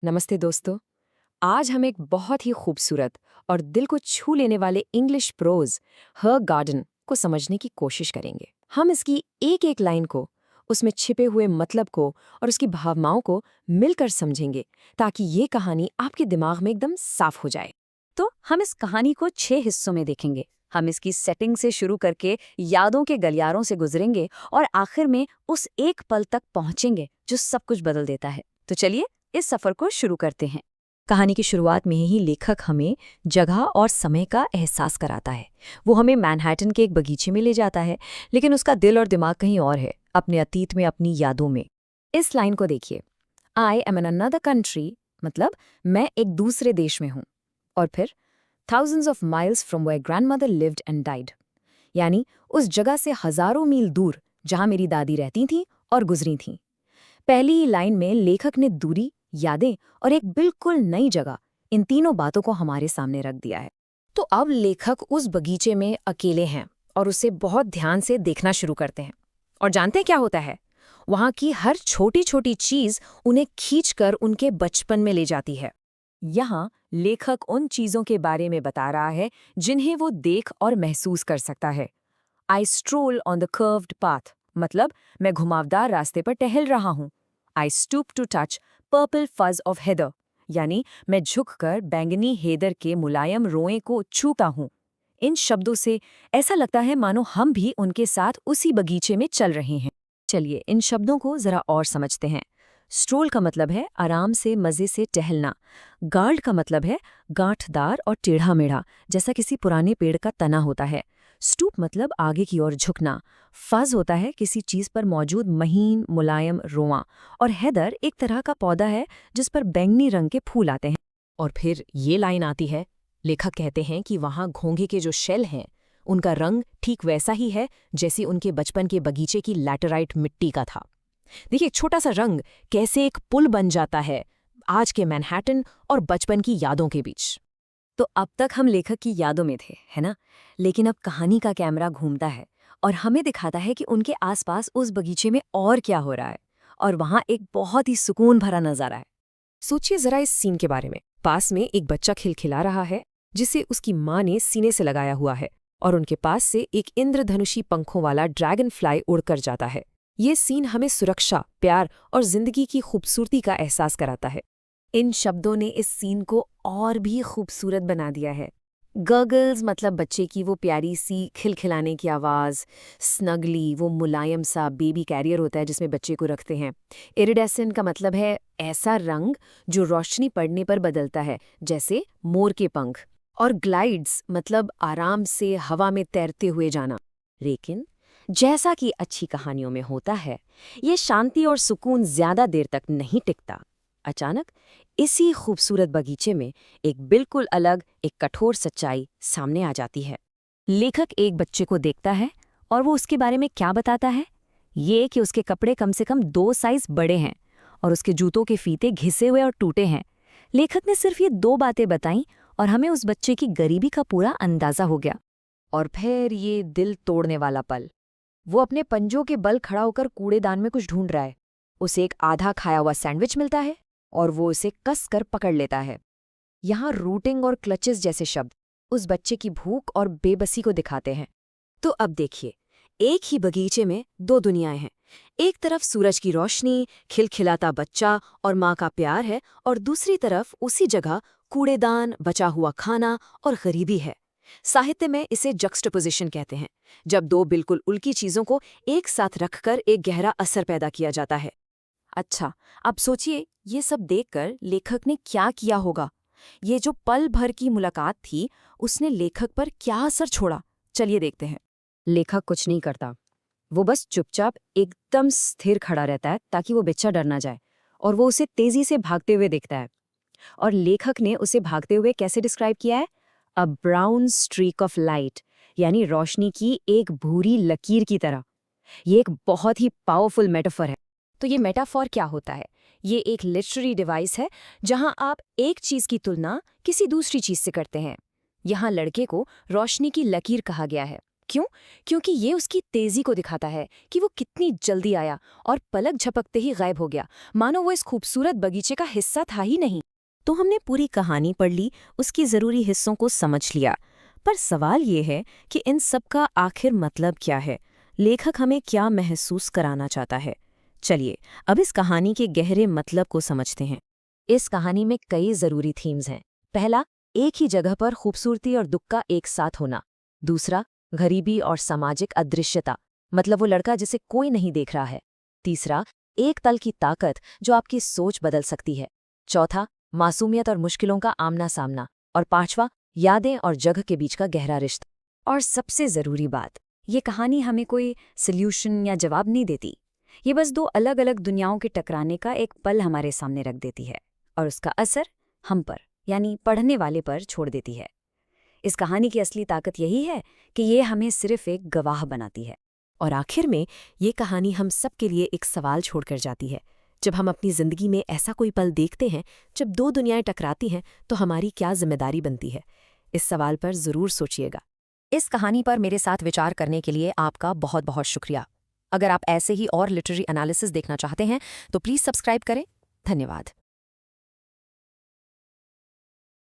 नमस्ते दोस्तों। आज हम एक बहुत ही खूबसूरत और दिल को छू लेने वाले इंग्लिश प्रोज हर गार्डन को समझने की कोशिश करेंगे। हम इसकी एक एक लाइन को, उसमें छिपे हुए मतलब को और उसकी भावनाओं को मिलकर समझेंगे ताकि ये कहानी आपके दिमाग में एकदम साफ हो जाए। तो हम इस कहानी को 6 हिस्सों में देखेंगे। हम इसकी सेटिंग से शुरू करके यादों के गलियारों से गुजरेंगे और आखिर में उस एक पल तक पहुंचेंगे जो सब कुछ बदल देता है। तो चलिए इस सफर को शुरू करते हैं। कहानी की शुरुआत में ही लेखक हमें जगह और समय का एहसास कराता है। वो हमें मैनहट्टन के एक बगीचे में ले जाता है, लेकिन उसका दिल और दिमाग कहीं और है, अपने अतीत में, अपनी यादों में। इस लाइन को देखिए, I am in another country, मतलब मैं एक दूसरे देश में हूँ। और फिर thousands of miles from where grandmother lived and died, यानी उस जगह से हजारों मील दूर जहां मेरी दादी रहती थीं और गुजरी थीं। पहली ही लाइन में लेखक ने दूरी, यादें और एक बिल्कुल नई जगह, इन तीनों बातों को हमारे सामने रख दिया है। तो अब लेखक उस बगीचे में अकेले हैं और उसे बहुत ध्यान से देखना शुरू करते हैं। और जानते हैं क्या होता है? वहां की हर छोटी छोटी चीज उन्हें खींचकर उनके बचपन में ले जाती है। यहाँ लेखक उन चीजों के बारे में बता रहा है जिन्हें वो देख और महसूस कर सकता है। I stroll on the curved path, मतलब मैं घुमावदार रास्ते पर टहल रहा हूँ। I stoop to touch purple fuzz of heather, यानी मैं झुककर बैंगनी हेदर के मुलायम रोए को छूता हूँ। इन शब्दों से ऐसा लगता है मानो हम भी उनके साथ उसी बगीचे में चल रहे हैं। चलिए इन शब्दों को जरा और समझते हैं। स्ट्रोल का मतलब है आराम से, मजे से टहलना। गार्ड का मतलब है गांठदार और टेढ़ा मेढ़ा, जैसा किसी पुराने पेड़ का तना होता है। स्टूप मतलब आगे की ओर झुकना। फज होता है किसी चीज पर मौजूद महीन मुलायम रोआं। और हेदर एक तरह का पौधा है जिस पर बैंगनी रंग के फूल आते हैं। और फिर ये लाइन आती है, लेखक कहते हैं कि वहां घोंघे के जो शेल हैं उनका रंग ठीक वैसा ही है जैसे उनके बचपन के बगीचे की लैटेराइट मिट्टी का था। देखिए एक छोटा सा रंग कैसे एक पुल बन जाता है आज के मैनहट्टन और बचपन की यादों के बीच। तो अब तक हम लेखक की यादों में थे, है ना? लेकिन अब कहानी का कैमरा घूमता है और हमें दिखाता है कि उनके आसपास उस बगीचे में और क्या हो रहा है। और वहां एक बहुत ही सुकून भरा नजारा है। सोचिए जरा इस सीन के बारे में। पास में एक बच्चा खिलखिला रहा है जिसे उसकी माँ ने सीने से लगाया हुआ है, और उनके पास से एक इंद्रधनुषी पंखों वाला ड्रैगन फ्लाई उड़कर जाता है। ये सीन हमें सुरक्षा, प्यार और जिंदगी की खूबसूरती का एहसास कराता है। इन शब्दों ने इस सीन को और भी खूबसूरत बना दिया है। गगल्स मतलब बच्चे की वो प्यारी सी खिलखिलाने की आवाज़। स्नगली वो मुलायम सा बेबी कैरियर होता है जिसमें बच्चे को रखते हैं। इरिडेसेंट का मतलब है ऐसा रंग जो रोशनी पड़ने पर बदलता है, जैसे मोर के पंख। और ग्लाइड्स मतलब आराम से हवा में तैरते हुए जाना। लेकिन जैसा कि अच्छी कहानियों में होता है, ये शांति और सुकून ज्यादा देर तक नहीं टिकता। अचानक इसी खूबसूरत बगीचे में एक बिल्कुल अलग, एक कठोर सच्चाई सामने आ जाती है। लेखक एक बच्चे को देखता है और वो उसके बारे में क्या बताता है? ये कि उसके कपड़े कम से कम 2 साइज बड़े हैं और उसके जूतों के फीते घिसे हुए और टूटे हैं। लेखक ने सिर्फ ये 2 बातें बताई और हमें उस बच्चे की गरीबी का पूरा अंदाजा हो गया। और फिर ये दिल तोड़ने वाला पल। वो अपने पंजों के बल खड़ा होकर कूड़ेदान में कुछ ढूंढ रहा है। उसे एक आधा खाया हुआ सैंडविच मिलता है और वो उसे कस कर पकड़ लेता है। यहाँ रूटिंग और क्लचेस जैसे शब्द उस बच्चे की भूख और बेबसी को दिखाते हैं। तो अब देखिए, एक ही बगीचे में 2 दुनियाएं हैं। एक तरफ सूरज की रोशनी, खिलखिलाता बच्चा और माँ का प्यार है, और दूसरी तरफ उसी जगह कूड़ेदान, बचा हुआ खाना और गरीबी है। साहित्य में इसे जक्सटापोजिशन कहते हैं, जब 2 बिल्कुल उल्टी चीजों को एक साथ रखकर एक गहरा असर पैदा किया जाता है। अच्छा, अब सोचिए ये सब देखकर लेखक ने क्या किया होगा। ये जो पल भर की मुलाकात थी, उसने लेखक पर क्या असर छोड़ा? चलिए देखते हैं। लेखक कुछ नहीं करता। वो बस चुपचाप एकदम स्थिर खड़ा रहता है ताकि वो बच्चा डर ना जाए, और वो उसे तेजी से भागते हुए देखता है। और लेखक ने उसे भागते हुए कैसे डिस्क्राइब किया है? अ ब्राउन स्ट्रीक ऑफ लाइट, यानी रोशनी की एक भूरी लकीर की तरह। ये एक बहुत ही पावरफुल मेटाफर है। तो ये मेटाफर क्या होता है? ये एक लिटरेरी डिवाइस है जहां आप एक चीज की तुलना किसी दूसरी चीज से करते हैं। यहाँ लड़के को रोशनी की लकीर कहा गया है, क्यों? क्योंकि ये उसकी तेजी को दिखाता है कि वो कितनी जल्दी आया और पलक झपकते ही गायब हो गया, मानो वो इस खूबसूरत बगीचे का हिस्सा था ही नहीं। तो हमने पूरी कहानी पढ़ ली, उसकी ज़रूरी हिस्सों को समझ लिया, पर सवाल ये है कि इन सब का आखिर मतलब क्या है? लेखक हमें क्या महसूस कराना चाहता है? चलिए, अब इस कहानी के गहरे मतलब को समझते हैं। इस कहानी में कई ज़रूरी थीम्स हैं। पहला, एक ही जगह पर खूबसूरती और दुख का एक साथ होना। दूसरा, गरीबी और सामाजिक अदृश्यता, मतलब वो लड़का जिसे कोई नहीं देख रहा है। तीसरा, एक पल की ताकत जो आपकी सोच बदल सकती है। चौथा, मासूमियत और मुश्किलों का आमना सामना। और पांचवा, यादें और जगह के बीच का गहरा रिश्ता। और सबसे ज़रूरी बात, ये कहानी हमें कोई सल्यूशन या जवाब नहीं देती। ये बस दो अलग अलग दुनियाओं के टकराने का एक पल हमारे सामने रख देती है और उसका असर हम पर, यानी पढ़ने वाले पर छोड़ देती है। इस कहानी की असली ताकत यही है कि ये हमें सिर्फ एक गवाह बनाती है। और आखिर में ये कहानी हम सब के लिए एक सवाल छोड़कर जाती है। जब हम अपनी ज़िंदगी में ऐसा कोई पल देखते हैं जब दो दुनियाएं टकराती हैं, तो हमारी क्या जिम्मेदारी बनती है? इस सवाल पर ज़रूर सोचिएगा। इस कहानी पर मेरे साथ विचार करने के लिए आपका बहुत बहुत शुक्रिया। अगर आप ऐसे ही और लिटरेरी एनालिसिस देखना चाहते हैं तो प्लीज़ सब्सक्राइब करें। धन्यवाद।